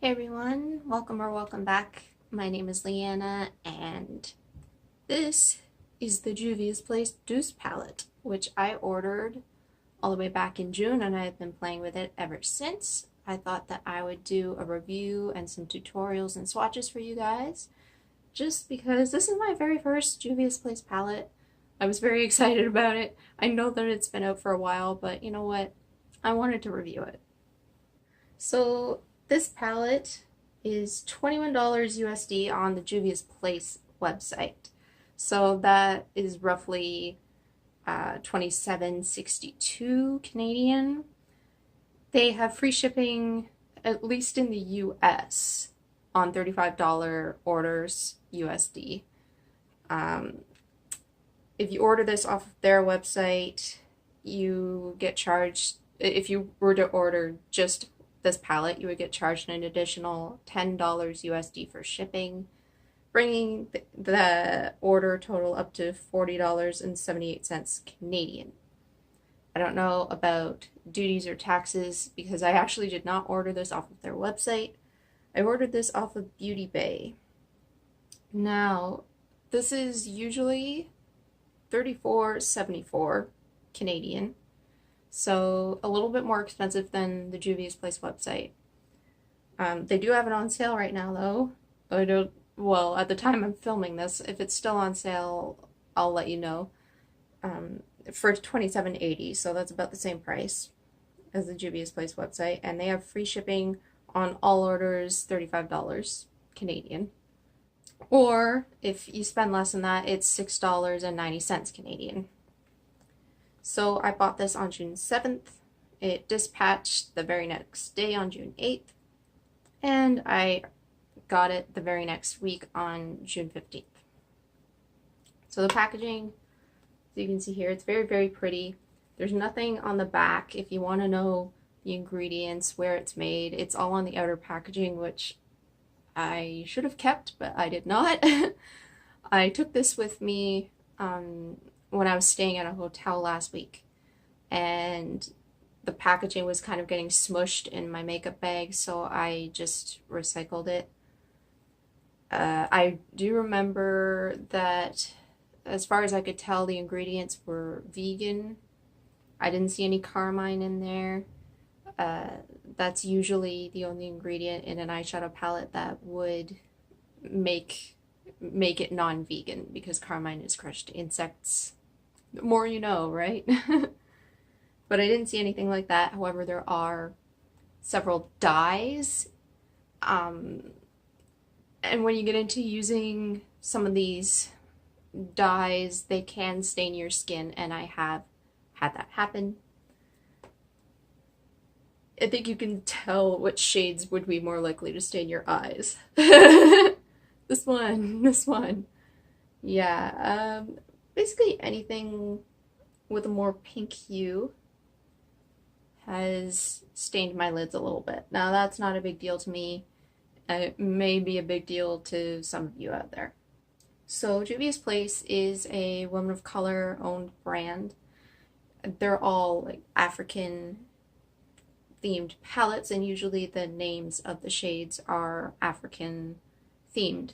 Hey everyone, welcome or welcome back. My name is Leanna and this is the Juvia's Place Douce palette, which I ordered all the way back in June and I have been playing with it ever since. I thought that I would do a review and some tutorials and swatches for you guys just because this is my very first Juvia's Place palette. I was very excited about it. I know that it's been out for a while, but you know what? I wanted to review it. So this palette is $21 USD on the Juvia's Place website. So that is roughly $27.62 Canadian. They have free shipping, at least in the US, on $35 orders USD. If you order this off of their website, you get charged, if you were to order just this palette, you would get charged an additional $10 USD for shipping, bringing the order total up to $40.78 Canadian. I don't know about duties or taxes because I actually did not order this off of their website. I ordered this off of Beauty Bay. Now, this is usually $34.74 Canadian. So a little bit more expensive than the Juvia's Place website. They do have it on sale right now though. Well, at the time I'm filming this, if it's still on sale, I'll let you know. For $27.80, so that's about the same price as the Juvia's Place website, and they have free shipping on all orders, $35 Canadian. Or if you spend less than that, it's $6.90 Canadian. So I bought this on June 7th. It dispatched the very next day on June 8th. And I got it the very next week on June 15th. So the packaging, as you can see here, it's very, very pretty. There's nothing on the back. If you want to know the ingredients, where it's made, it's all on the outer packaging, which I should have kept, but I did not. I took this with me when I was staying at a hotel last week, and the packaging was kind of getting smushed in my makeup bag, so I just recycled it. I do remember that, as far as I could tell, the ingredients were vegan. I didn't see any carmine in there. That's usually the only ingredient in an eyeshadow palette that would make it non-vegan, because carmine is crushed insects. The more you know, right? But I didn't see anything like that. However, there are several dyes. And when you get into using some of these dyes, they can stain your skin, and I have had that happen. I think you can tell which shades would be more likely to stain your eyes. This one. Yeah, basically anything with a more pink hue has stained my lids a little bit. Now that's not a big deal to me. It may be a big deal to some of you out there. So Juvia's Place is a woman of color owned brand. They're all like African themed palettes, and usually the names of the shades are African themed.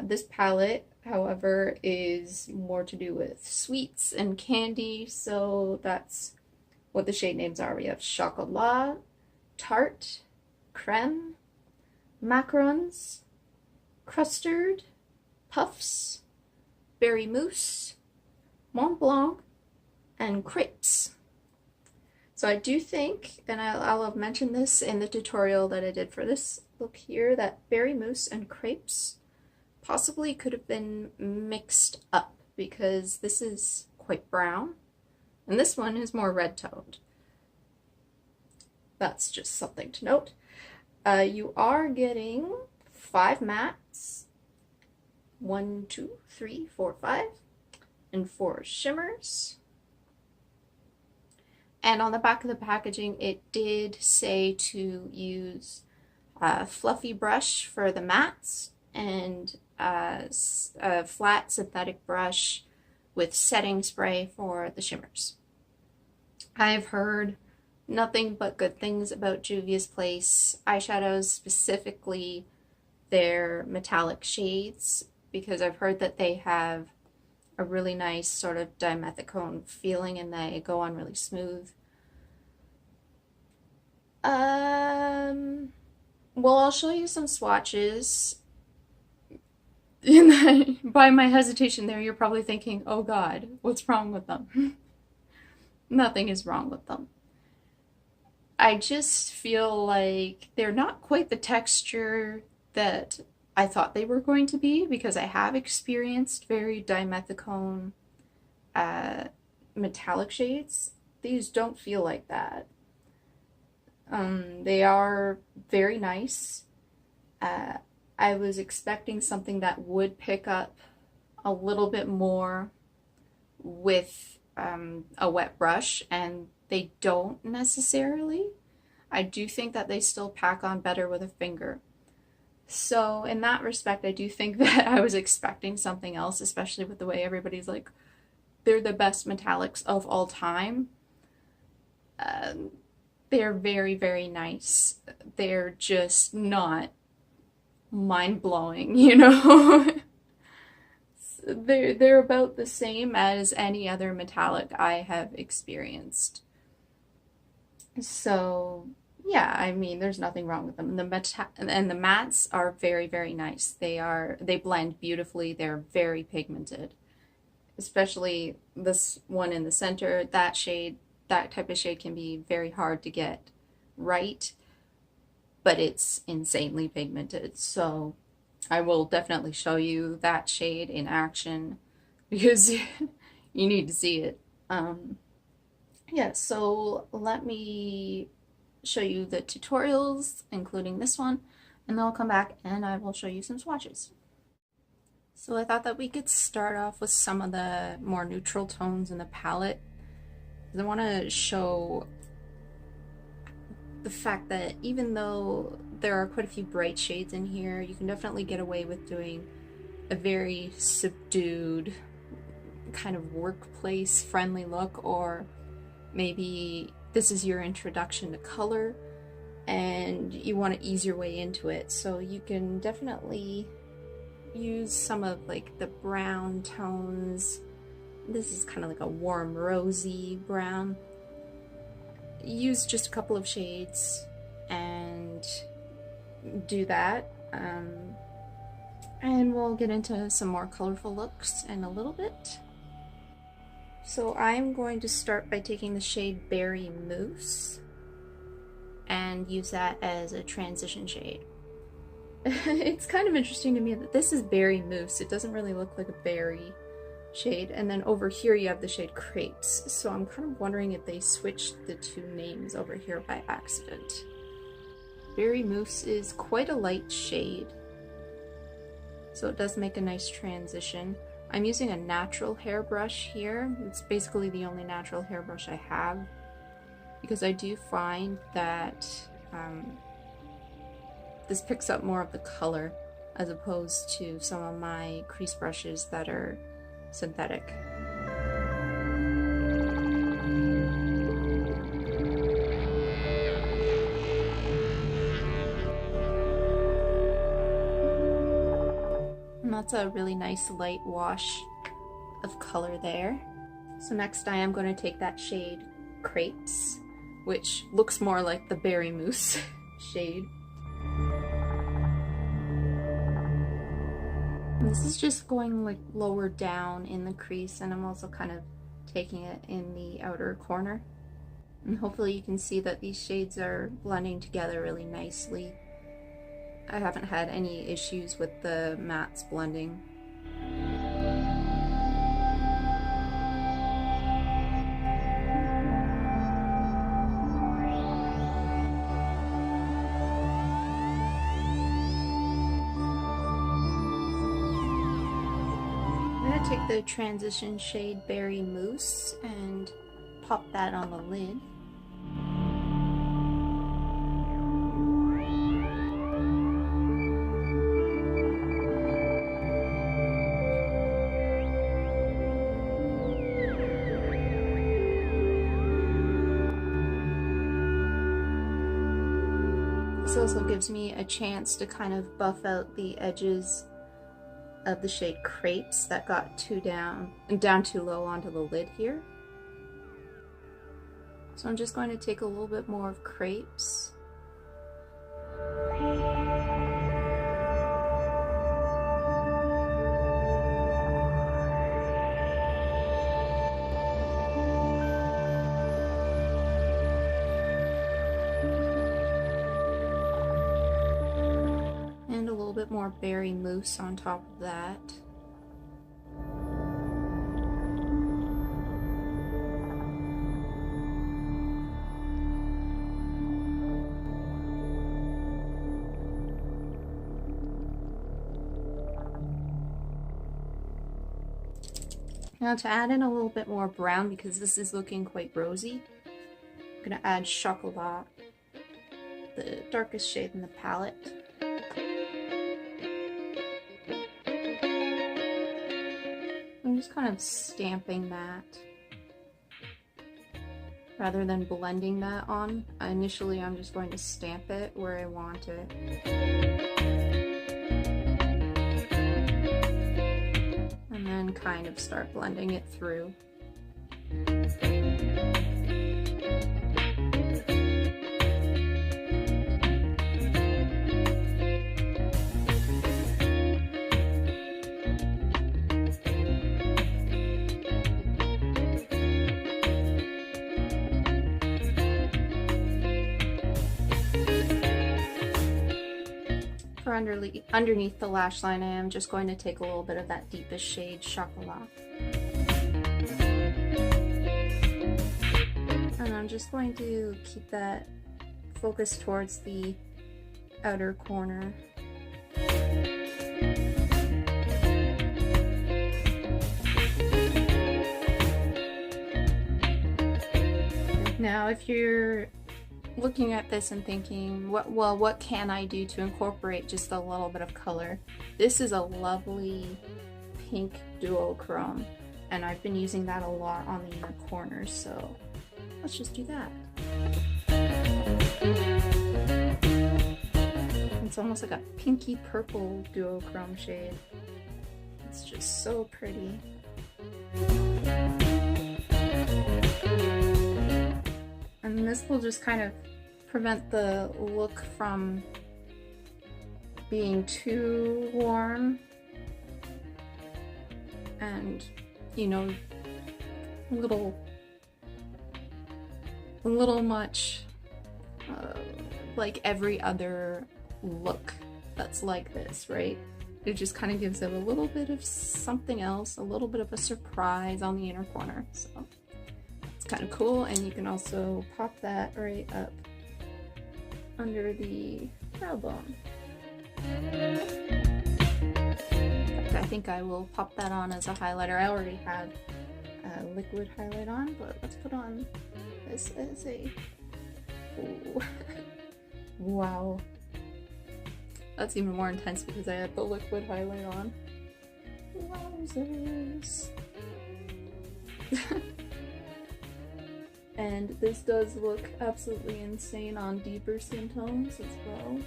This palette, however, is more to do with sweets and candy, so that's what the shade names are. We have Chocolat, Tarte, Creme, Macarons, Custard, Puffs, Berry Mousse, Mont Blanc, and Crepes. So I do think, and I'll have mentioned this in the tutorial that I did for this look here, that Berry Mousse and Crepes possibly could have been mixed up, because this is quite brown and this one is more red toned. That's just something to note. You are getting 5 mattes, 1, 2, 3, 4, 5, and 4 shimmers. And on the back of the packaging, it did say to use a fluffy brush for the mattes and a flat synthetic brush with setting spray for the shimmers. I've heard nothing but good things about Juvia's Place eyeshadows, specifically their metallic shades, because I've heard that they have a really nice sort of dimethicone feeling and they go on really smooth. Well, I'll show you some swatches. By my hesitation there, you're probably thinking, oh God, what's wrong with them? Nothing is wrong with them. I just feel like they're not quite the texture that I thought they were going to be, because I have experienced very dimethicone metallic shades. These don't feel like that. They are very nice. I was expecting something that would pick up a little bit more with a wet brush, and they don't necessarily. I do think that they still pack on better with a finger. So in that respect, I do think that I was expecting something else, especially with the way everybody's like, they're the best metallics of all time. They're very, very nice. They're just not mind-blowing, you know? They're about the same as any other metallic I have experienced. So yeah, I mean, there's nothing wrong with them. And the mattes are very, very nice. They blend beautifully. They're very pigmented. Especially this one in the center. That shade, that type of shade can be very hard to get right, but it's insanely pigmented. So I will definitely show you that shade in action because you need to see it. Yeah, so let me show you the tutorials, including this one, and then I'll come back and I will show you some swatches. So I thought that we could start off with some of the more neutral tones in the palette. I want to show the fact that even though there are quite a few bright shades in here, you can definitely get away with doing a very subdued kind of workplace friendly look, or maybe this is your introduction to color and you want to ease your way into it. So you can definitely use some of like the brown tones. This is kind of like a warm rosy brown. Use just a couple of shades and do that. And we'll get into some more colorful looks in a little bit. So I'm going to start by taking the shade Berry Mousse and use that as a transition shade. It's kind of interesting to me that this is Berry Mousse. It doesn't really look like a berry shade. And then over here you have the shade Crepes. So I'm kind of wondering if they switched the two names over here by accident. Berry Mousse is quite a light shade, so it does make a nice transition. I'm using a natural hairbrush here. It's basically the only natural hairbrush I have, because I do find that this picks up more of the color as opposed to some of my crease brushes that are synthetic. And that's a really nice light wash of color there. So next I am going to take that shade Crepes, which looks more like the Berry Mousse shade. And this is just going like lower down in the crease, and I'm also kind of taking it in the outer corner. And hopefully you can see that these shades are blending together really nicely. I haven't had any issues with the mattes blending. I'm going to take the transition shade Berry Mousse and pop that on the lid. also gives me a chance to kind of buff out the edges of the shade Crepes that got down too low onto the lid here. So I'm just going to take a little bit more of Crepes. And a little bit more Berry Mousse on top of that. Now to add in a little bit more brown, because this is looking quite rosy, I'm going to add Chocolat, the darkest shade in the palette. I'm just kind of stamping that rather than blending that on. Initially I'm just going to stamp it where I want it. And then kind of start blending it through. For underneath the lash line, I am just going to take a little bit of that deepest shade, Chocolat. And I'm just going to keep that focused towards the outer corner. Now, if you're looking at this and thinking, what can I do to incorporate just a little bit of color? This is a lovely pink duochrome, and I've been using that a lot on the inner corners, so let's just do that. It's almost like a pinky purple duochrome shade. It's just so pretty. And this will just kind of prevent the look from being too warm and, you know, a little much like every other look that's like this, right? It just kind of gives it a little bit of something else, a little bit of a surprise on the inner corner. So it's kind of cool, and you can also pop that right up under the brow bone. I think I will pop that on as a highlighter. I already have a liquid highlight on, but let's put on this as a... Ooh. Wow. That's even more intense because I have the liquid highlight on. Wowzers. And this does look absolutely insane on deeper skin tones as well.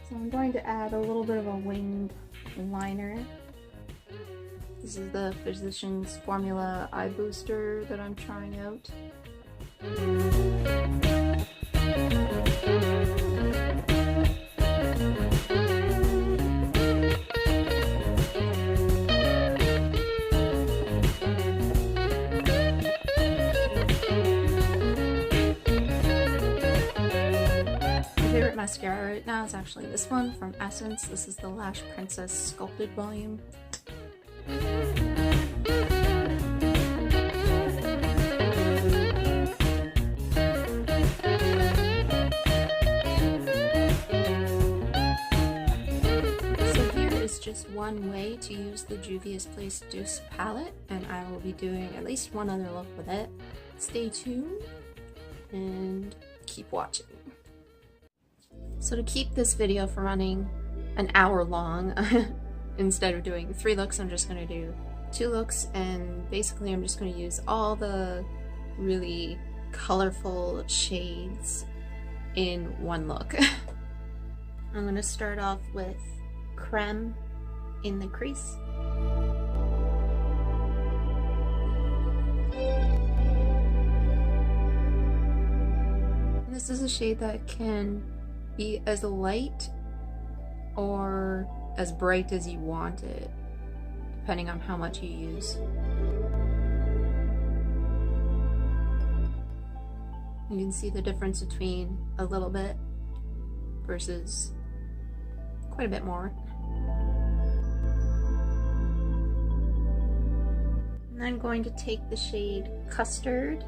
So I'm going to add a little bit of a winged liner. This is the Physicians Formula Eye Booster that I'm trying out. Mascara right now is actually this one from Essence. This is the Lash Princess Sculpted volume. So here is just one way to use the Juvia's Place Douce palette, and I will be doing at least one other look with it. Stay tuned and keep watching. So to keep this video from running an hour long, instead of doing 3 looks, I'm just going to do 2 looks, and basically I'm just going to use all the really colorful shades in one look. I'm going to start off with Creme in the crease. This is a shade that can be as light or as bright as you want it, depending on how much you use. You can see the difference between a little bit versus quite a bit more. And I'm going to take the shade Custard.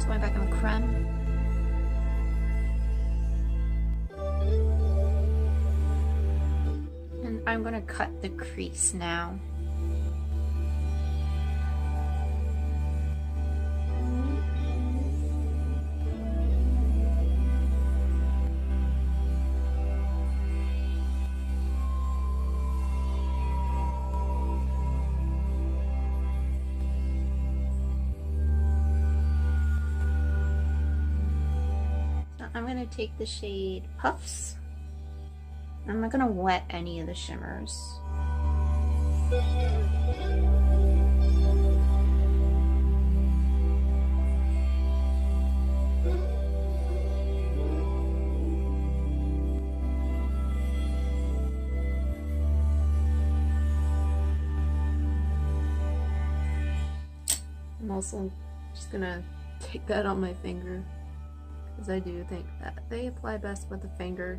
Going back on the Creme. And I'm going to cut the crease now. I'm going to take the shade Puffs. I'm not going to wet any of the shimmers. I'm also just going to take that on my finger, because I do think that they apply best with the finger.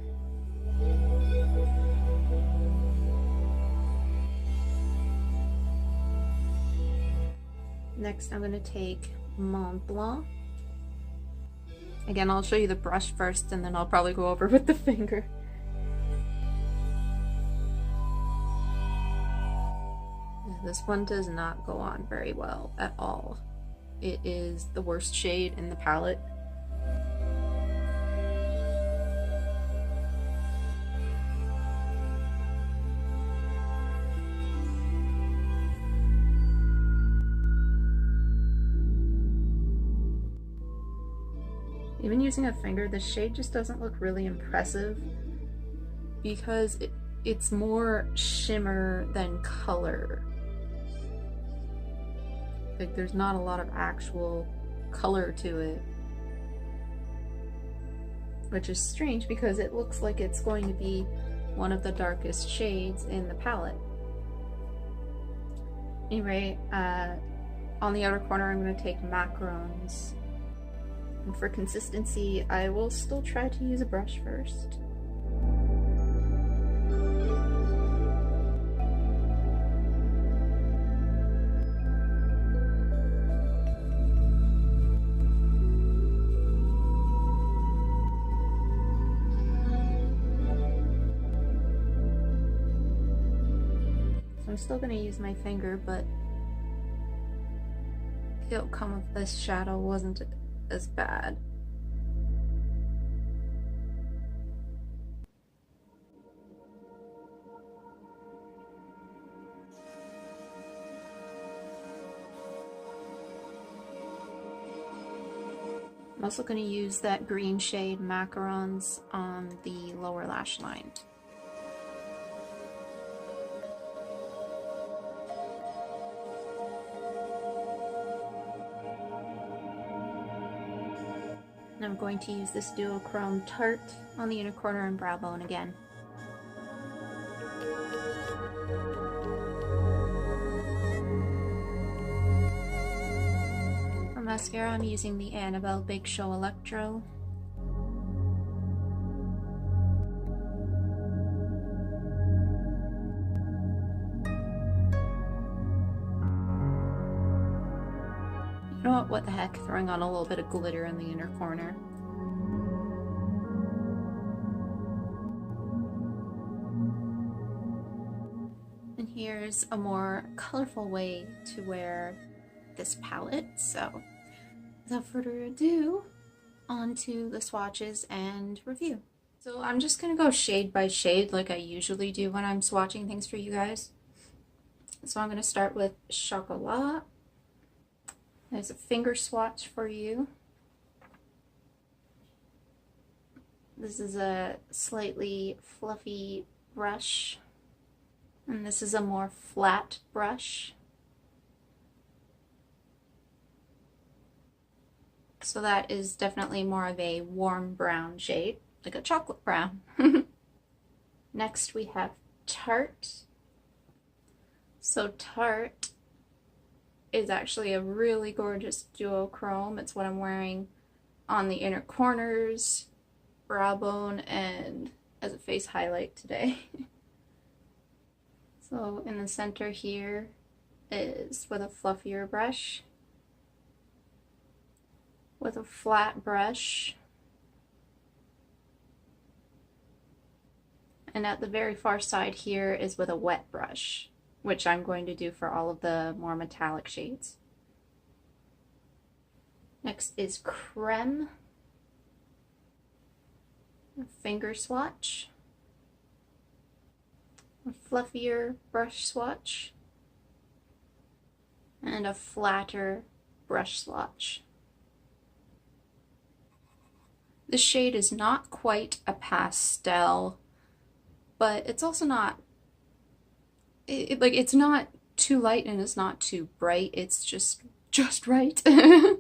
Next, I'm going to take Mont Blanc. Again, I'll show you the brush first, and then I'll probably go over with the finger. Yeah, this one does not go on very well at all. It is the worst shade in the palette. Even using a finger, the shade just doesn't look really impressive because it's more shimmer than color. Like, there's not a lot of actual color to it, which is strange because it looks like it's going to be one of the darkest shades in the palette. Anyway, on the outer corner I'm going to take Macarons. And for consistency, I will still try to use a brush first. So I'm still going to use my finger, but the outcome of this shadow wasn't as bad. I'm also going to use that green shade Macarons on the lower lash line. And I'm going to use this duochrome Tarte on the inner corner and brow bone again. For mascara, I'm using the Annabelle Big Show Electro. You know what the heck, throwing on a little bit of glitter in the inner corner. And here's there's a more colorful way to wear this palette. So without further ado, on to the swatches and review. So I'm just gonna go shade by shade like I usually do when I'm swatching things for you guys. So I'm gonna start with Chocolat. There's a finger swatch for you. This is a slightly fluffy brush, and this is a more flat brush. So that is definitely more of a warm brown shade, like a chocolate brown. Next we have Tarte. So Tarte is actually a really gorgeous duochrome. It's what I'm wearing on the inner corners, brow bone, and as a face highlight today. So in the center here is with a fluffier brush, with a flat brush, and at the very far side here is with a wet brush, which I'm going to do for all of the more metallic shades. Next is Creme. A finger swatch, a fluffier brush swatch, and a flatter brush swatch. The shade is not quite a pastel, but it's also not, it's not too light and it's not too bright. It's just right. It's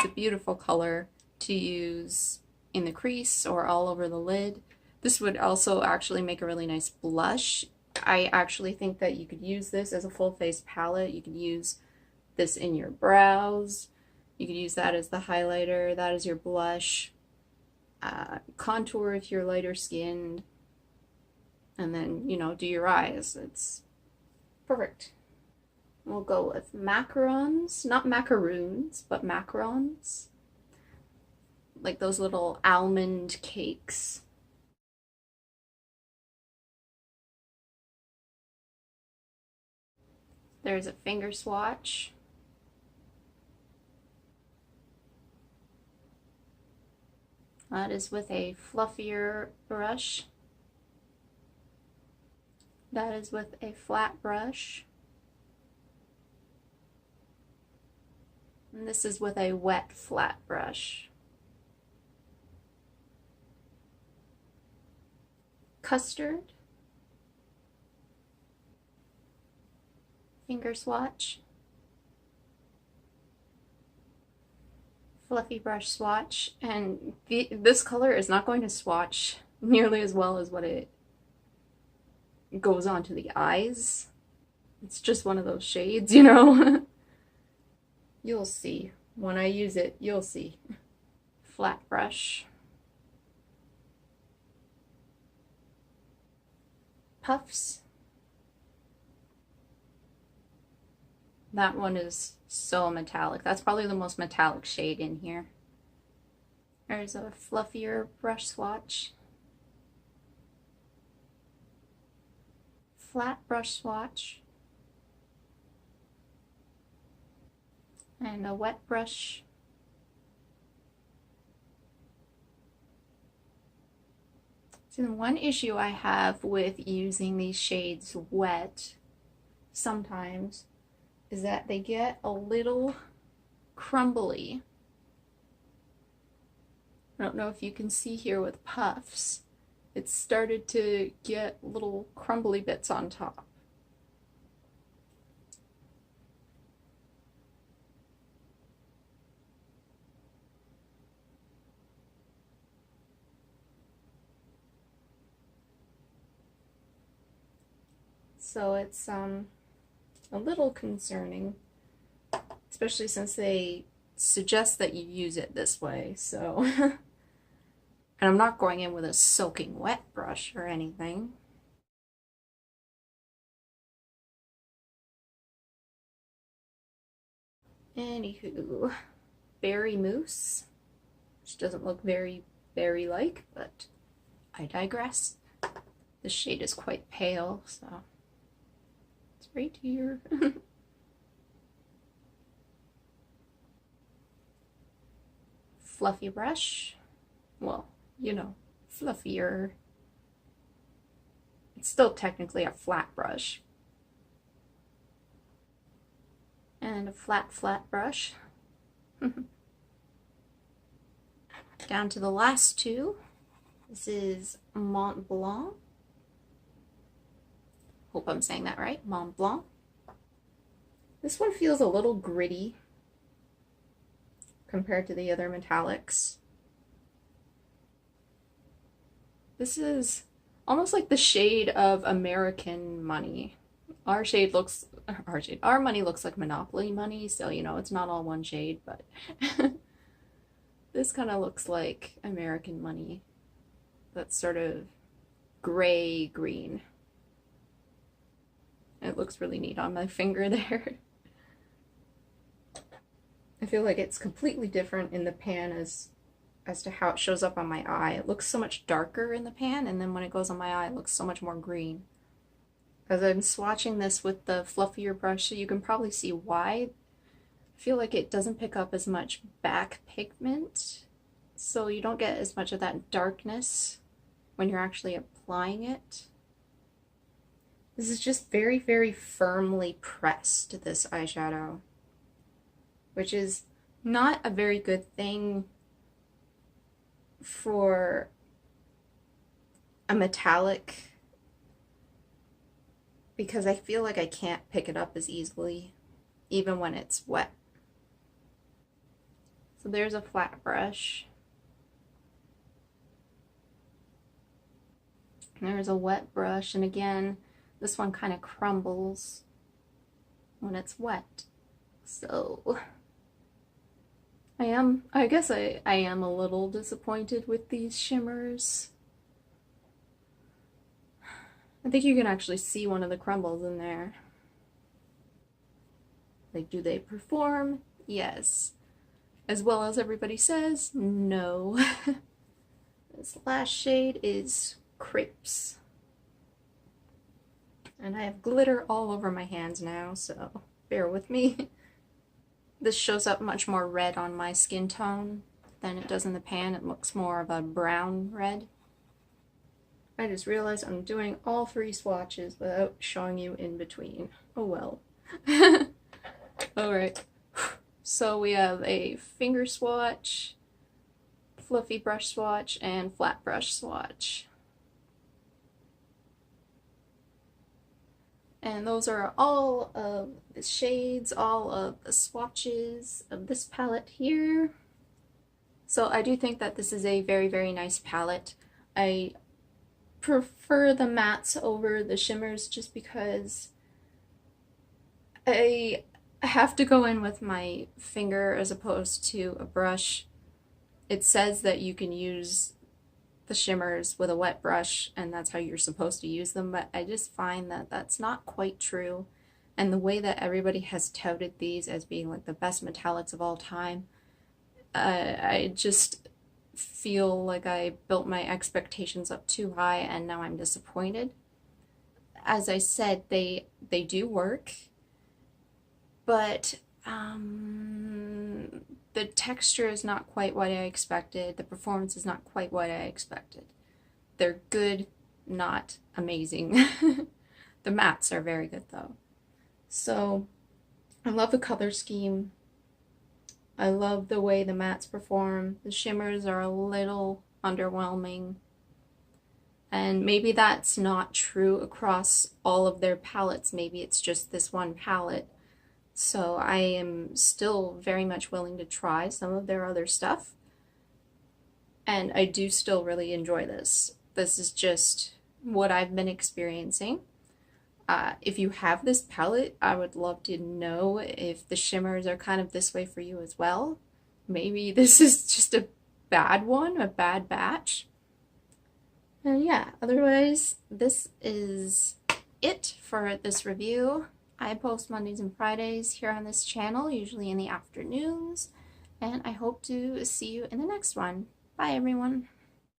a beautiful color to use in the crease or all over the lid. This would also actually make a really nice blush. I actually think that you could use this as a full face palette. You could use this in your brows. You could use that as the highlighter. That is your blush. Contour if you're lighter skinned. And then, you know, do your eyes. It's perfect. We'll go with macarons. Not macaroons, but macarons. Like those little almond cakes. There's a finger swatch. That is with a fluffier brush. That is with a flat brush. And this is with a wet flat brush. Custard. Finger swatch. Fluffy brush swatch. And this color is not going to swatch nearly as well as what it goes onto the eyes. It's just one of those shades, you know? You'll see. When I use it, you'll see. Flat brush. Puffs. That one is so metallic. That's probably the most metallic shade in here. There's a fluffier brush swatch. Flat brush swatch. And a wet brush. So the one issue I have with using these shades wet sometimes is that they get a little crumbly. I don't know if you can see here with puffs. It's started to get little crumbly bits on top. So it's a little concerning, especially since they suggest that you use it this way, so. And I'm not going in with a soaking wet brush or anything. Anywho, Berry Mousse, which doesn't look very berry-like, but I digress. The shade is quite pale, so it's right here. Fluffy brush. Well, you know, fluffier. It's still technically a flat brush. And a flat brush. Down to the last two. This is Mont Blanc. Hope I'm saying that right. Mont Blanc. This one feels a little gritty compared to the other metallics. This is almost like the shade of American money. Our money looks like Monopoly money, so you know, it's not all one shade, but this kind of looks like American money. That's sort of gray green. It looks really neat on my finger there. I feel like it's completely different in the pan as to how it shows up on my eye. It looks so much darker in the pan, and then when it goes on my eye, it looks so much more green. As I'm swatching this with the fluffier brush, so you can probably see why. I feel like it doesn't pick up as much back pigment, so you don't get as much of that darkness when you're actually applying it. This is just very, very firmly pressed, this eyeshadow, which is not a very good thing for a metallic, because I feel like I can't pick it up as easily even when it's wet. So there's a flat brush. There's a wet brush, and again, this one kind of crumbles when it's wet. So I guess I am a little disappointed with these shimmers. I think you can actually see one of the crumbles in there. Like, do they perform? Yes. As well as everybody says, no. This last shade is Crepes. And I have glitter all over my hands now, so bear with me. This shows up much more red on my skin tone than it does in the pan. It looks more of a brown red. I just realized I'm doing all three swatches without showing you in between. Oh well. Alright. So we have a finger swatch, fluffy brush swatch, and flat brush swatch. And those are all of the shades, all of the swatches of this palette here. So I do think that this is a very, very nice palette. I prefer the mattes over the shimmers just because I have to go in with my finger as opposed to a brush. It says that you can use the shimmers with a wet brush and that's how you're supposed to use them, but I just find that that's not quite true. And the way that everybody has touted these as being like the best metallics of all time, I just feel like I built my expectations up too high and now I'm disappointed. As I said, they do work, but the texture is not quite what I expected. The performance is not quite what I expected. They're good, not amazing. The mattes are very good though. So I love the color scheme. I love the way the mattes perform. The shimmers are a little underwhelming. And maybe that's not true across all of their palettes. Maybe it's just this one palette. So I am still very much willing to try some of their other stuff. And I do still really enjoy this. This is just what I've been experiencing. If you have this palette, I would love to know if the shimmers are kind of this way for you as well. Maybe this is just a bad one, a bad batch. And yeah, otherwise, this is it for this review. I post Mondays and Fridays here on this channel, usually in the afternoons, and I hope to see you in the next one. Bye, everyone.